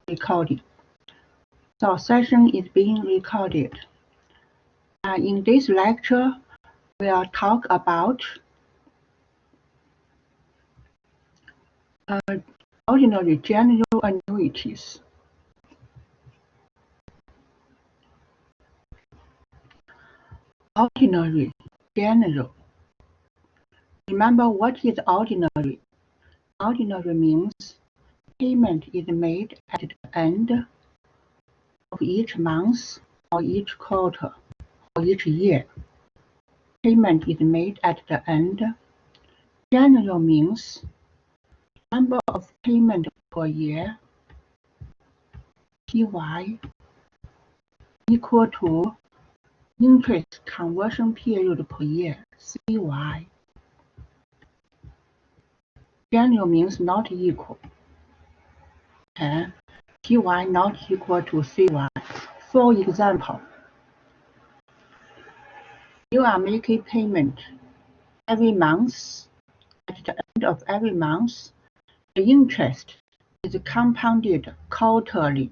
recording. So session is being recorded. In this lecture, we'll talk about ordinary general annuities. Ordinary general. Remember what is ordinary? Ordinary means payment is made at the end of each month or each quarter or each year. Payment is made at the end. General means number of payment per year, PY, equal to interest conversion period per year, CY. General means not equal. Okay. PY not equal to CY. For example, you are making payment every month. At the end of every month, the interest is compounded quarterly.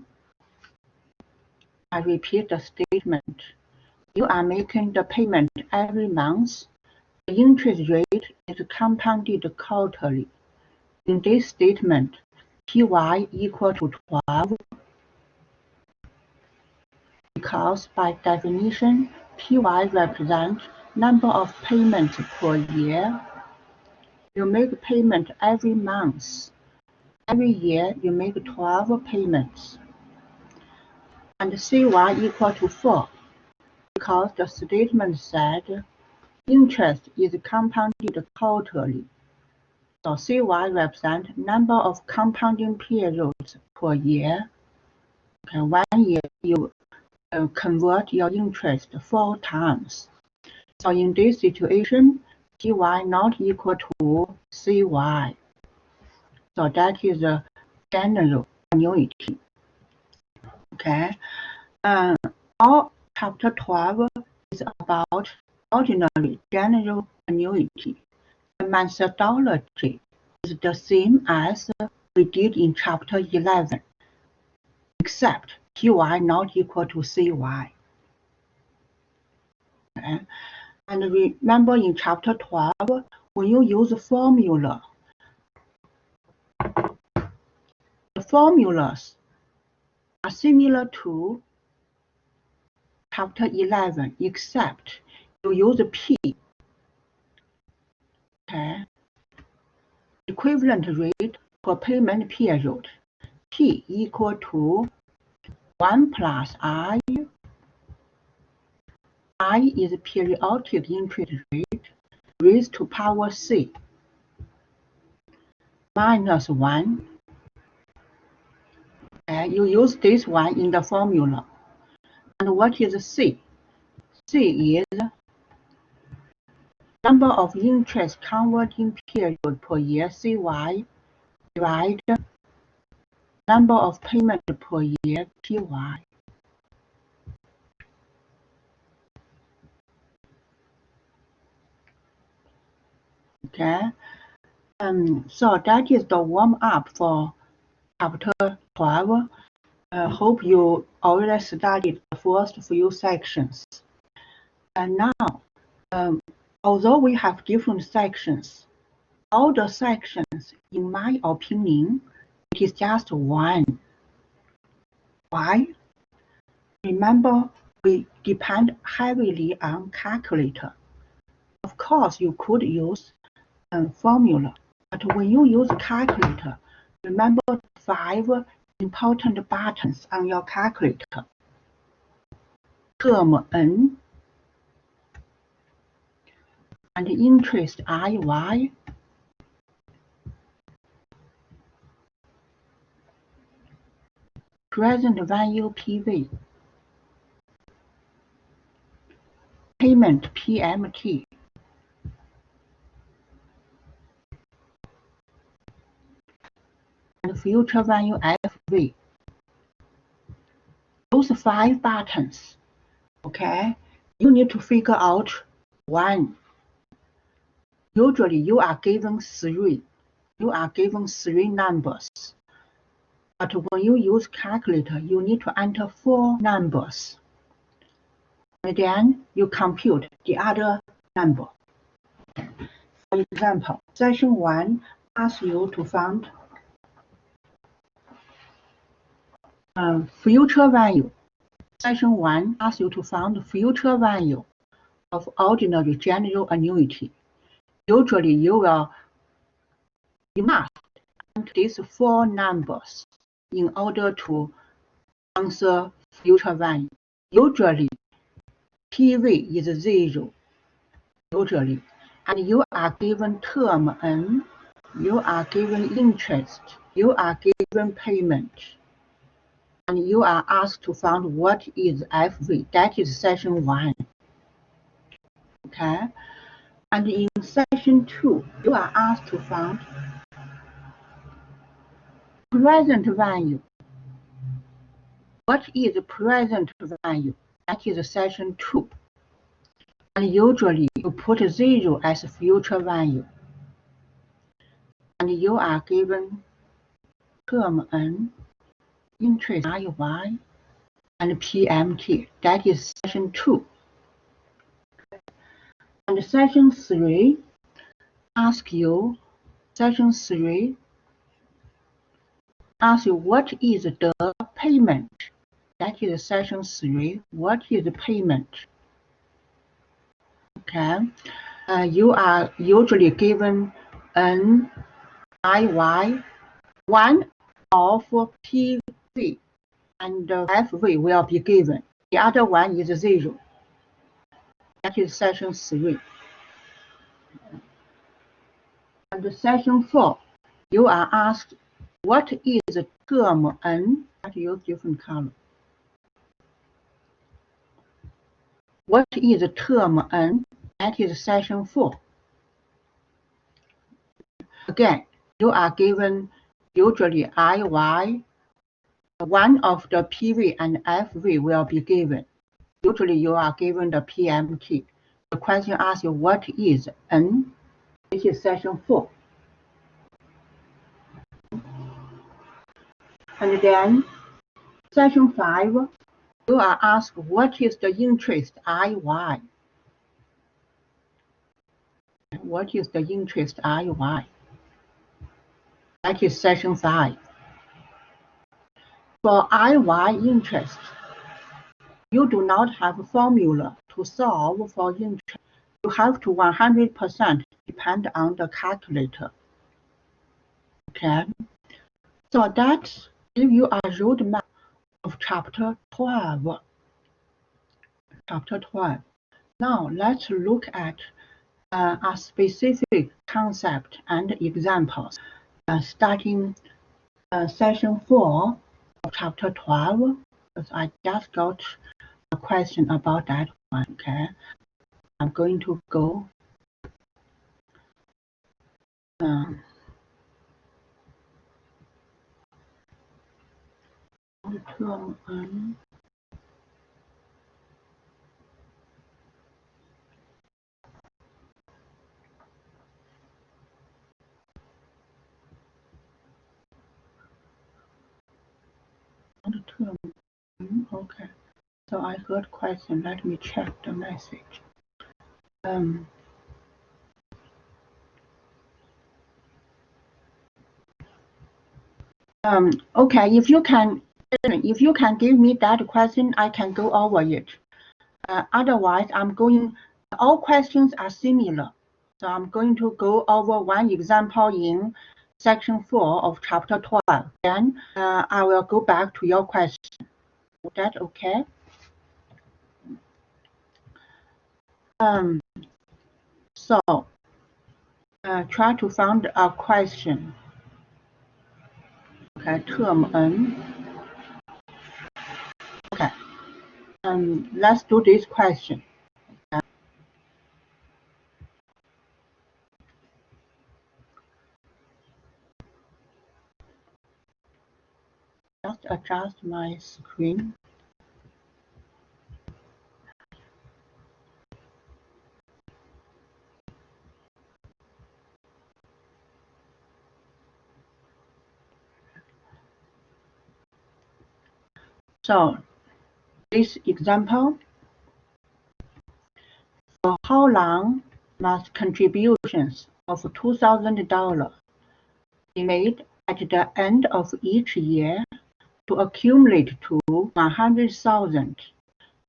I repeat the statement. You are making the payment every month. The interest rate is compounded quarterly. In this statement, PY equal to 12 because by definition, PY represents number of payments per year. You make payment every month. Every year, you make 12 payments. And CY equal to 4 because the statement said interest is compounded quarterly. So CY represents number of compounding periods per year. Okay, 1 year you convert your interest 4 times. So in this situation, PY not equal to CY. So that is a general annuity. Okay. Our chapter 12 is about ordinary general annuity. The methodology is the same as we did in chapter 11, except PY not equal to CY. Okay. And remember in chapter 12, when you use a formula, the formulas are similar to chapter 11, except you use P. Okay. Equivalent rate per payment period. P equal to 1 plus I. I is periodic interest rate raised to power C minus 1. Okay. You use this one in the formula. And what is C? C is number of interest converting period per year, CY, divide number of payment per year, PY. Okay. So that is the warm up for chapter 12. Hope you already studied the first few sections. And now, although we have different sections, all the sections, in my opinion, it is just one. Why? Remember, we depend heavily on calculator. Of course, you could use a formula, but when you use calculator, remember 5 important buttons on your calculator. Term N and interest IY. Present value PV. Payment PMT. And future value FV. Those 5 buttons, okay, you need to figure out one. Usually you are given 3. You are given 3 numbers. But when you use calculator, you need to enter 4 numbers. And then you compute the other number. For example, section 1 asks you to find future value. Section 1 asks you to find the future value of ordinary general annuity. Usually you must enter these 4 numbers in order to answer future value. Usually PV is 0, usually, and you are given term N, you are given interest, you are given payment, and you are asked to find what is FV. That is section 1. Okay, and in section 2, you are asked to find present value. What is present value? That is section 2. And usually you put 0 as future value. And you are given term N, interest IY, and PMT. That is section 2. And section 3 asks you what is the payment. That is section 3. What is the payment? Okay. You are usually given N, IY, 1 of PV, and FV will be given. The other one is 0. That is section 3. And section 4, you are asked what is term N. That use different color. What is term N? That is section 4. Again, you are given usually IY, 1 of the PV and FV will be given. Usually you are given the PMT. The question asks you what is N, which is section 4. And then section 5, you are asked what is the interest IY. What is the interest IY? That is section 5. For IY interest, you do not have a formula to solve for interest. You have to 100% depend on the calculator. Okay? So that gives you a roadmap of chapter 12. Chapter 12. Now let's look at a specific concept and examples. Starting session 4 of chapter 12, because I just got a question about that one. Okay, I'm going to go term N. Term N. Okay, so I got question. Let me check the message. Okay, if you can give me that question, I can go over it. Otherwise, all questions are similar. So I'm going to go over one example in section 4 of chapter 12. Then I will go back to your question. Is that okay? So try to find a question. Okay, term N. Okay. Let's do this question. Just adjust my screen. So this example, for how long must contributions of $2,000 be made at the end of each year to accumulate to 100,000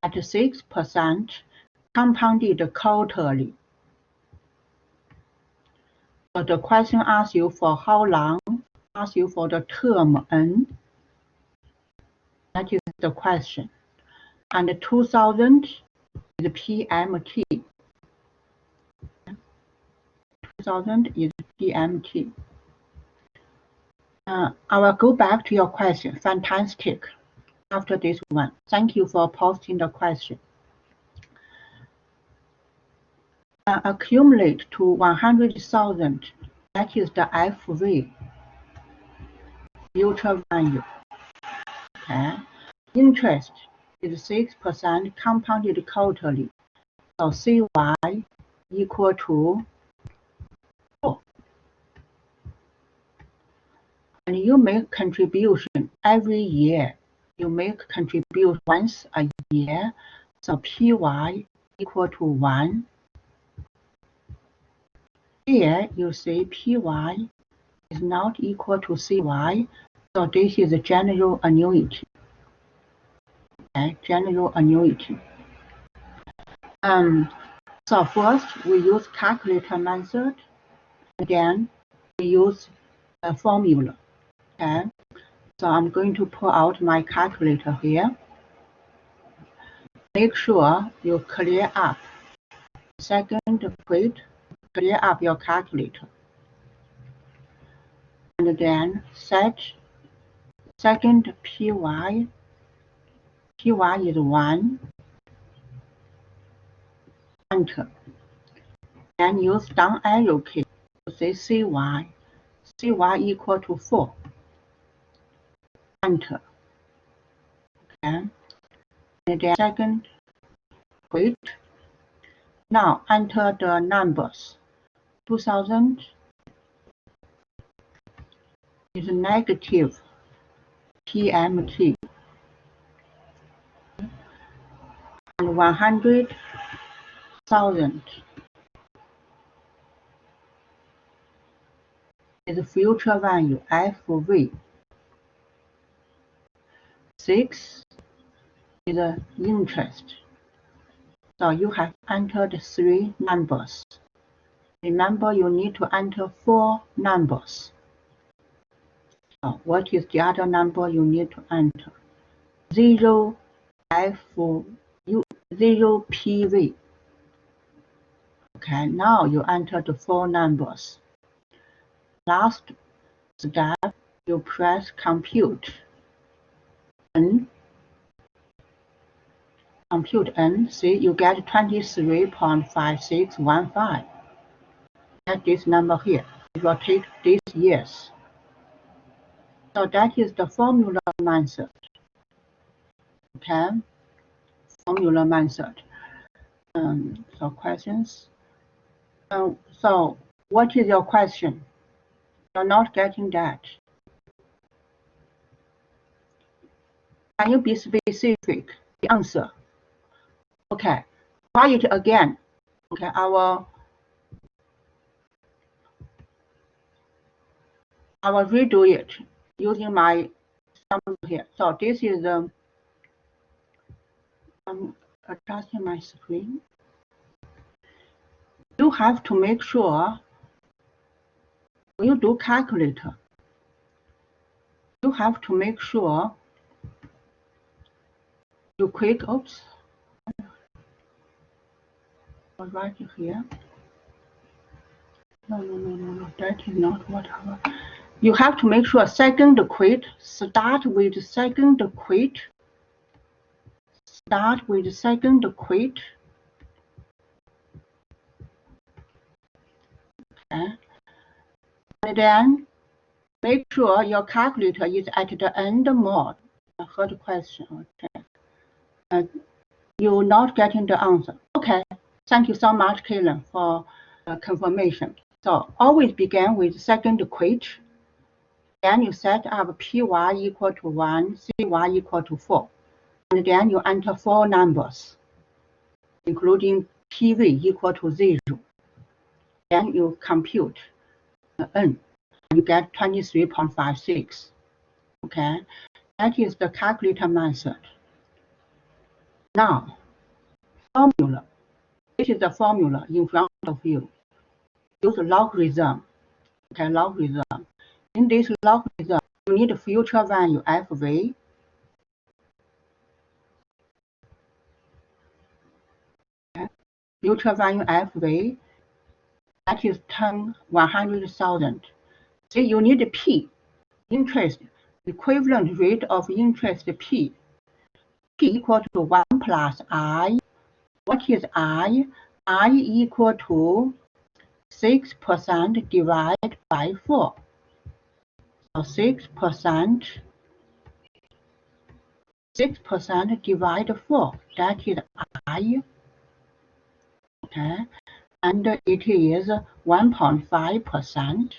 at 6% compounded quarterly? So the question asks you for how long, asks you for the term N. That is the question. And 2,000 is PMT. 2,000 is PMT. I will go back to your question. Fantastic. After this one, thank you for posting the question. Accumulate to 100,000. That is the FV, future value. Okay. Interest is 6% compounded quarterly. So CY equal to 4. And you make contribution every year. You make contribution once a year. So PY equal to 1. Here you see PY is not equal to CY. So this is a general annuity. Okay, general annuity. So first we use calculator method, and then we use a formula. Okay, so I'm going to pull out my calculator here. Make sure you clear up second quit, clear up your calculator, and then set second PY. PY is 1. Enter. And use down arrow key to say CY. CY equal to 4. Enter. Okay. And then second quit. Now enter the numbers. 2,000 is negative PMT. And 100,000 is future value FV. 6 is the interest. So you have entered 3 numbers. Remember, you need to enter 4 numbers. So what is the other number you need to enter? 0 PV. Okay, now you enter the 4 numbers. Last step, you press compute. Compute N, see you get 23.5615. Get this number here. It will take these years. So that is the formula method. Okay, formula method. So questions. So what is your question? You're not getting that. Can you be specific? The answer. Okay, try it again. Okay, I will redo it using my sample here. So this is I'm adjusting my screen. You have to make sure when you do calculator, you have to make sure you click, oops, right here. No, that is not what I want. You have to make sure second quit, start with second quit. Start with second quit. Okay. And then make sure your calculator is at the end mode. I heard the question. Okay. You're not getting the answer. Okay. Thank you so much, Kaylin, for confirmation. So always begin with second quit. Then you set up PY equal to 1, CY equal to 4. And then you enter 4 numbers, including PV equal to 0. Then you compute N, and you get 23.56. Okay, that is the calculator method. Now, formula. This is the formula in front of you. Use logarithm. Okay, logarithm. In this logarithm, you need a future value FV. Okay. Future value FV, that is 100,000. So you need P, interest, equivalent rate of interest P. P equal to 1 plus I. What is I? I equal to 6% divided by 4. So 6% divided 4, that is I. Okay, and it is 1.5%.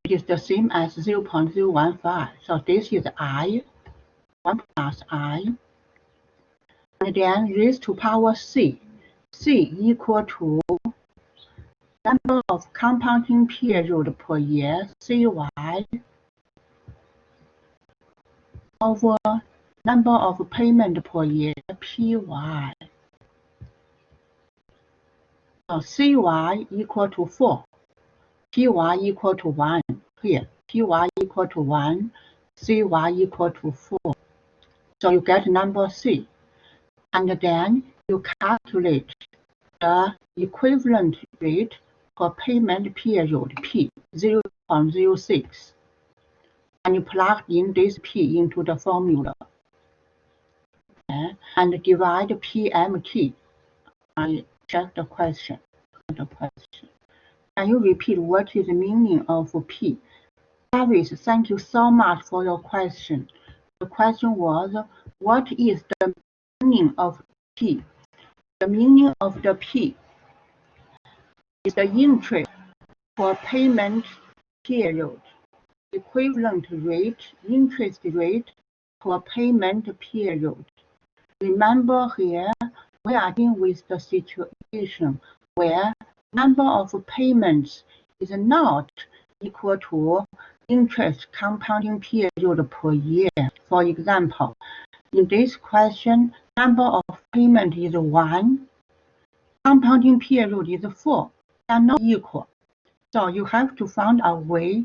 It is the same as 0.015. So this is I, 1 plus I. And then raised to power C. C equal to number of compounding period per year, CY, over number of payment per year, PY. So CY equal to 4, PY equal to 1. Here, PY equal to 1, CY equal to 4. So you get number C. And then you calculate the equivalent rate per payment period, P, 0.06. And you plug in this P into the formula. Okay, and divide PMT. I check the question. Can you repeat what is the meaning of P? Travis, thank you so much for your question. The question was, what is the meaning of P? The meaning of the P is the interest for payment period, equivalent rate, interest rate for payment period. Remember here, we are dealing with the situation where number of payments is not equal to interest compounding period per year. For example, in this question, number of payment is 1, compounding period is 4. They are not equal. So you have to find a way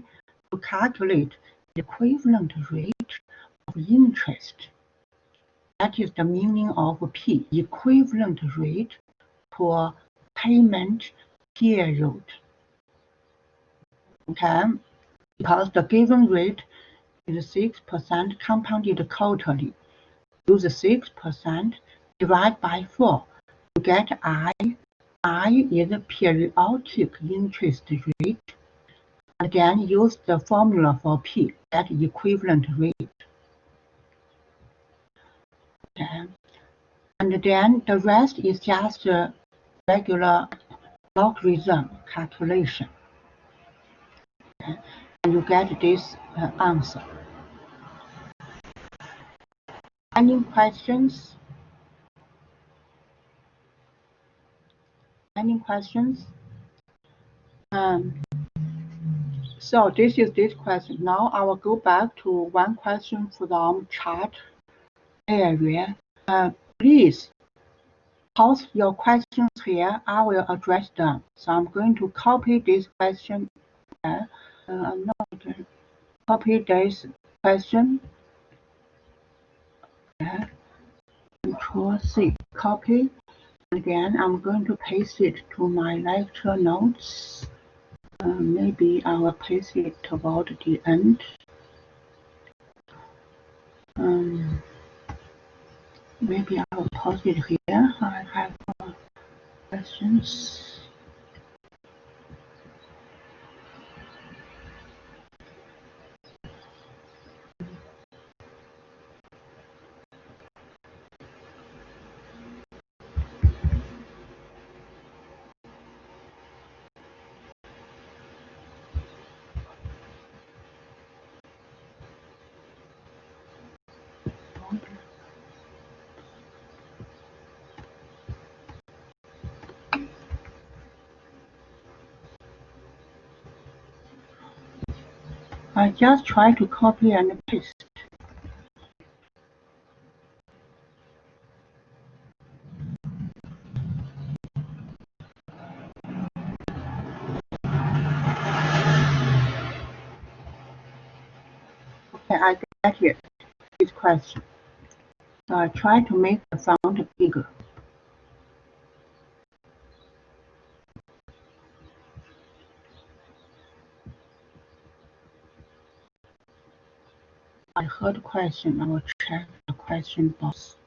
to calculate the equivalent rate of interest. That is the meaning of P, equivalent rate per payment period. Okay, because the given rate is 6% compounded quarterly. Use 6% divide by 4 to get I. I is a periodic interest rate. Again, use the formula for P, that equivalent rate. Okay. And then the rest is just a regular logarithm calculation. Okay. And you get this answer. Any questions? Any questions? So this is this question. Now I will go back to one question from chat area. Please post your questions here. I will address them. So I'm going to copy this question. I'm not going to copy this question. Control C, copy. Again, I'm going to paste it to my lecture notes. Maybe I will paste it toward the end. Maybe I will post it here. I have questions. I just try to copy and paste. Okay, I get it. This question. So I try to make the font bigger. I heard the question. I will check the question box.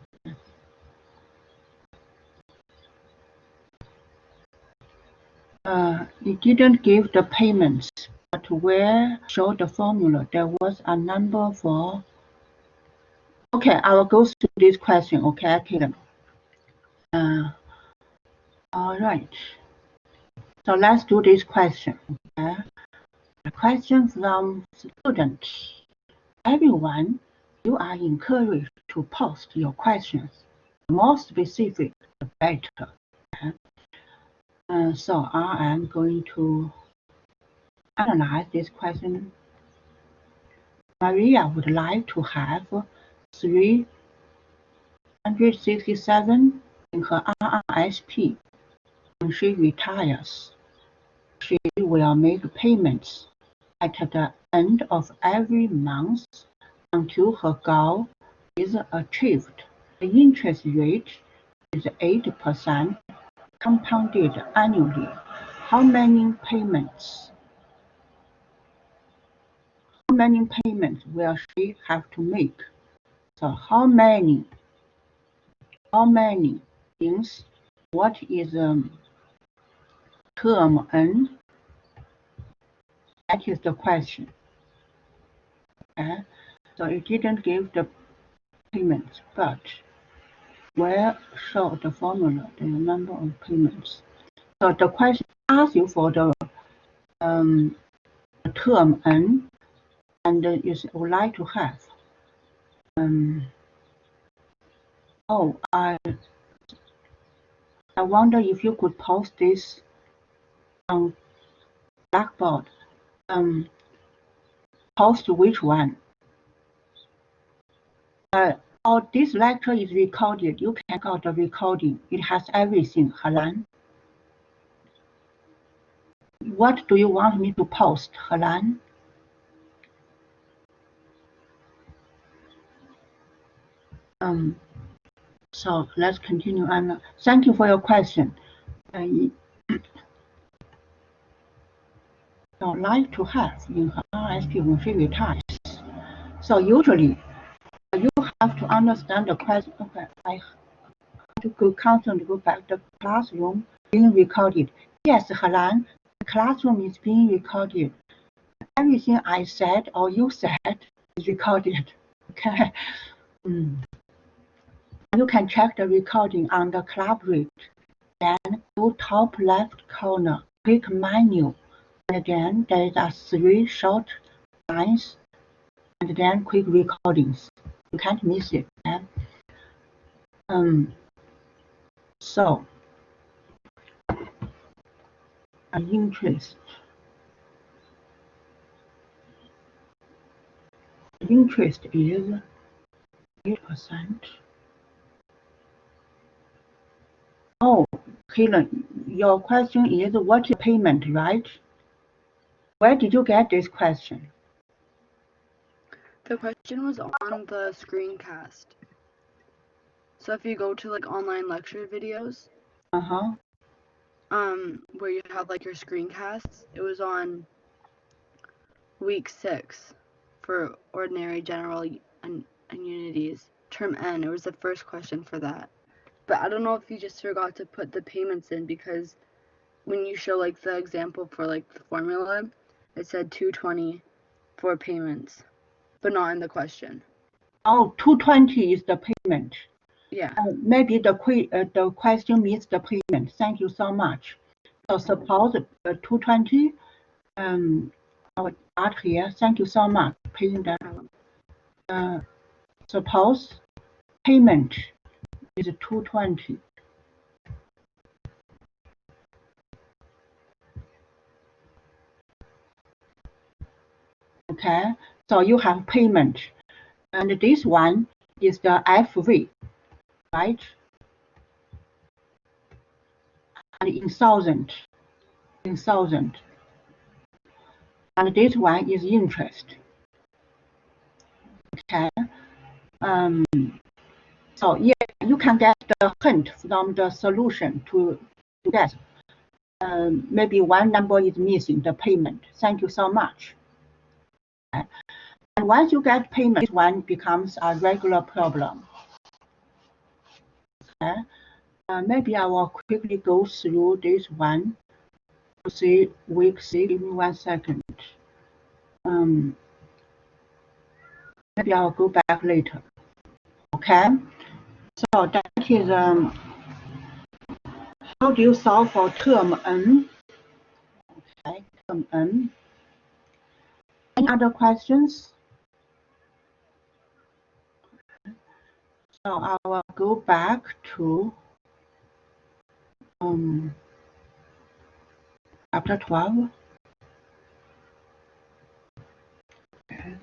It didn't give the payments, but where showed the formula, there was a number for. Okay, I will go through this question. Okay, Kitten. All right. So let's do this question. Okay. A question from student. Everyone, you are encouraged to post your questions. The more specific, the better. Okay. So I am going to analyze this question. Maria would like to have 367 in her RRSP. When she retires, she will make payments at the end of every month until her goal is achieved. The interest rate is 8% compounded annually. How many payments will she have to make? So how many means what is term N? That is the question. Okay? So it didn't give the payments, but where show the formula, the number of payments. So the question asks you for the term N, and you would like to have. I wonder if you could post this on Blackboard. Post which one? This lecture is recorded. You can go the recording. It has everything, Helan. What do you want me to post, Helan? So let's continue. And thank you for your question. So like to have in her RSP when she retires. So usually you have to understand the question. Okay, I have to constantly go back. The classroom being recorded. Yes, Helan, the classroom is being recorded. Everything I said or you said is recorded. Okay. You can check the recording on the Collaborate. Then go top left corner, click Menu, and then there are 3 short lines, and then quick recordings. You can't miss it. Okay? So interest is 8%. Oh, Helen, your question is what's your payment, right? Where did you get this question? The question was on the screencast. So if you go to like online lecture videos, where you have like your screencasts, it was on week 6 for ordinary, general, and Annuities. Term N, it was the first question for that. But I don't know if you just forgot to put the payments in, because when you show like the example for like the formula, it said 220 for payments, but not in the question. Oh, 220 is the payment. Yeah. Maybe the question means the payment. Thank you so much. So suppose 220. I will add here. Thank you so much. Paying that. Suppose payment is 220. Okay, so you have payment, and this one is the FV, right? And in thousand, and this one is interest. Okay, so yeah, you can get the hint from the solution to get. Maybe one number is missing, the payment. Thank you so much. Okay. And once you get payment, this one becomes a regular problem. Okay. Maybe I will quickly go through this one to see week 6. Give me 1 second. Maybe I'll go back later. Okay. So that is how do you solve for term N? Okay, term N. Any other questions? So I will go back to chapter 12. Okay.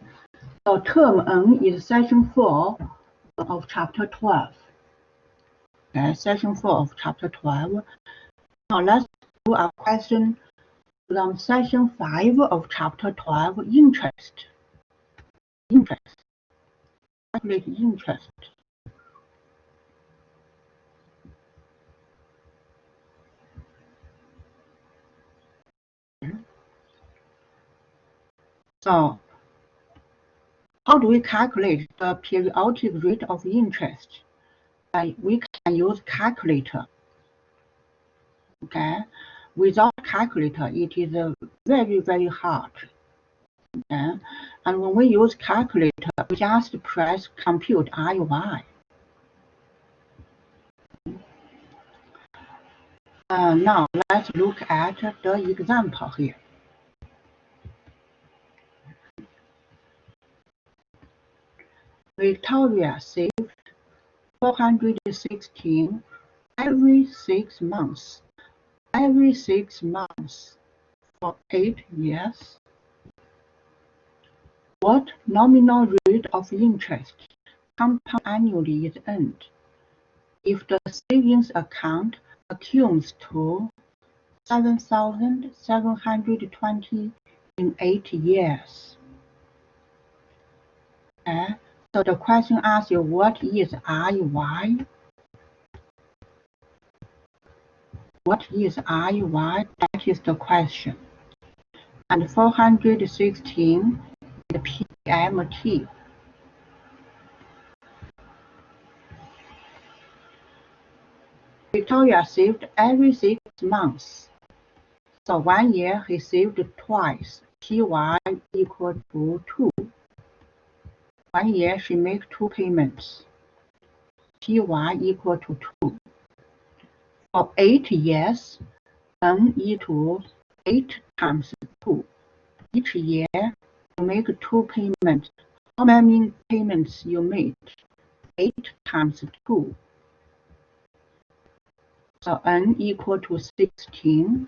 So term N is section 4 of chapter 12. Okay, section 4 of chapter 12. Now let's do a question from section 5 of chapter 12, interest. Calculate interest. So how do we calculate the periodic rate of interest? We can use calculator. Okay, without calculator, it is very, very hard. Okay, and when we use calculator, we just press compute IY. Now let's look at the example here. Victoria saved 416 every 6 months. Every 6 months for 8 years. What nominal rate of interest compound annually is earned if the savings account accrues to 7,720 in 8 years? Okay. So the question asks you, what is IY? What is IY? That is the question. And 416 is PMT. Victoria saved every 6 months. So 1 year he saved twice. PY equal to 2. 1 year she make 2 payments. PY equal to 2. For 8 years, N equal 8 times 2. Each year you make 2 payments. How many payments you make? 8 times 2. So N equal to 16.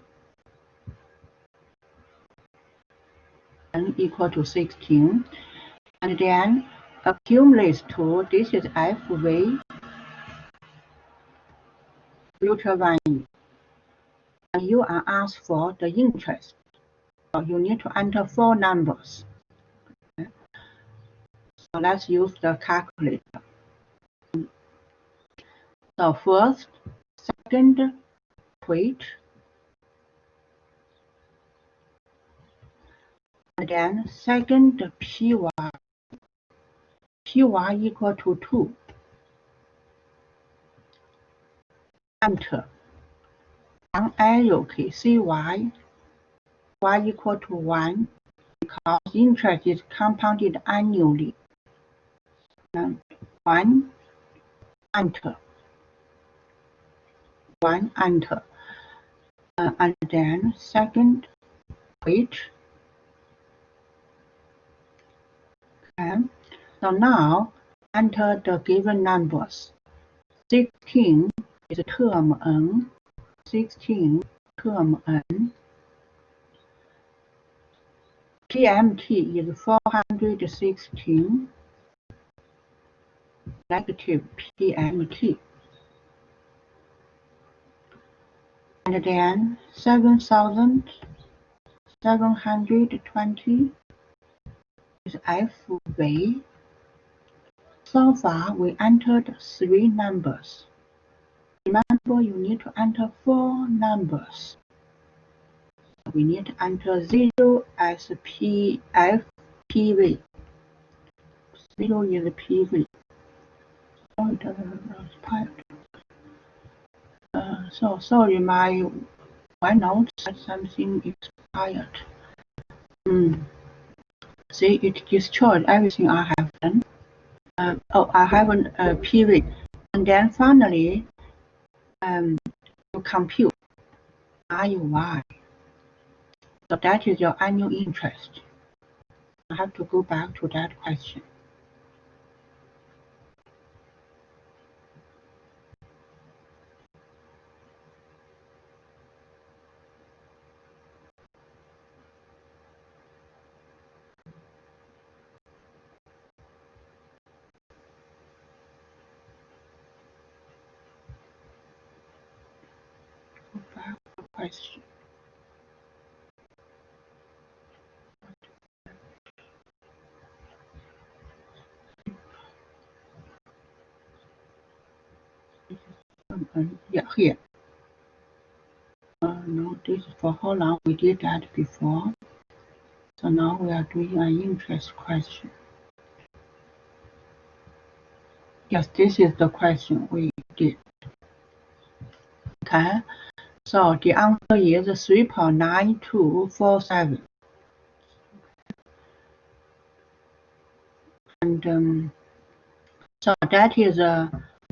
N equal to 16. And then accumulates to, this is FV, future value. And you are asked for the interest. So you need to enter 4 numbers. Okay. So let's use the calculator. So first, second equate, and then second PY. PY equal to 2. Enter. Down arrow key, CY, Y equal to 1, because interest is compounded annually. And 1, enter. 1, enter. And then second, wait. Okay. So now enter the given numbers. 16 is term N. 16 term N. PMT is 416 negative PMT. And then 7,720 is FV. So far, we entered 3 numbers. Remember, you need to enter 4 numbers. We need to enter 0 as PV. 0 is PV. Oh, it expired. So sorry, my notes said something expired. See, it destroyed everything I have done. I have a PV. And then finally, you compute IUY. So that is your annual interest. I have to go back to that question. Go back to the question. Yeah, here. No, this is for how long we did that before. So now we are doing an interest question. Yes, this is the question we did. Okay, so the answer is 3.9247. And so that is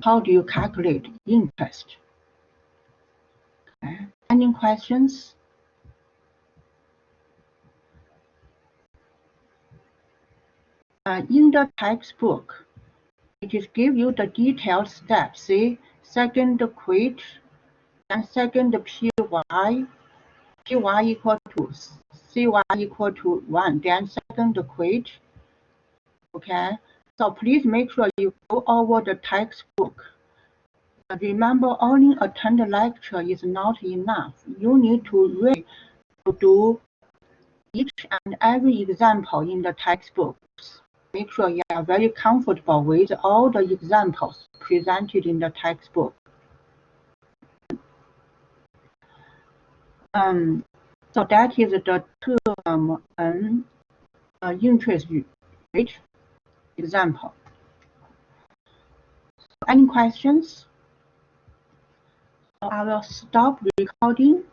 how do you calculate interest? Okay. Any questions? In the textbook, it is give you the detailed steps. See, second quit, and second PY equal to CY equal to 1, then second quit. Okay, so please make sure you go over the textbook. Remember, only attend the lecture is not enough. You need to really do each and every example in the textbooks. Make sure you are very comfortable with all the examples presented in the textbook. So that is the term interest rate example. Any questions? So I will stop recording.